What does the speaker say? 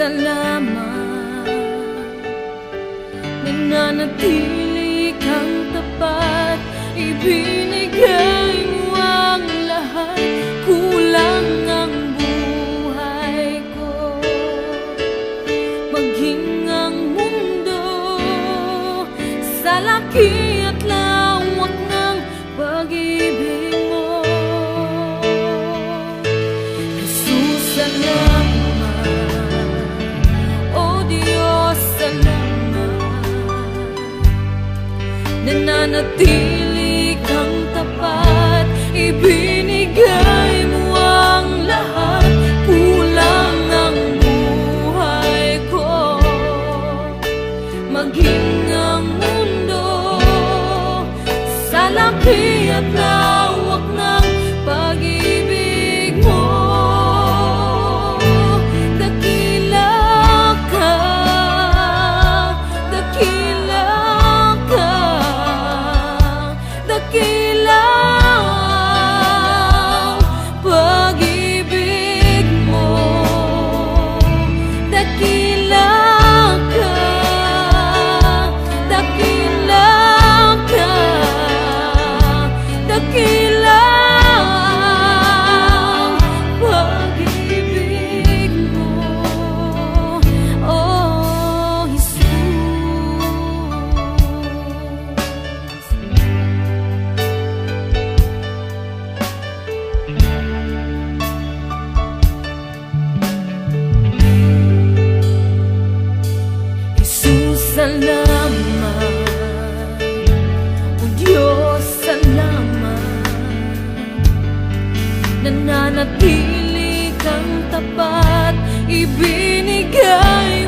salamat. Nananatili kang tapat, ibinigay mo ang lahat. Kulang ang buhay ko, maging ang mundo sa laki at lawak ng pag-ibig mo. Jesus, salamat. O Diyos, salamat. Nananatili kang tapat, ibinigay mo ang lahat. Kulang ang buhay ko, maging ang mundo sa laki at lawak ng pag-ibig mo. Dakila ka, dakila ka, dakila ang pag-ibig mo. Dakila ka, dakila ka, dakila ang pag-ibig mo, oh Jesus. Jesus, salamat. O Diyos, salamat. Nananatili kang tapat, ibinigay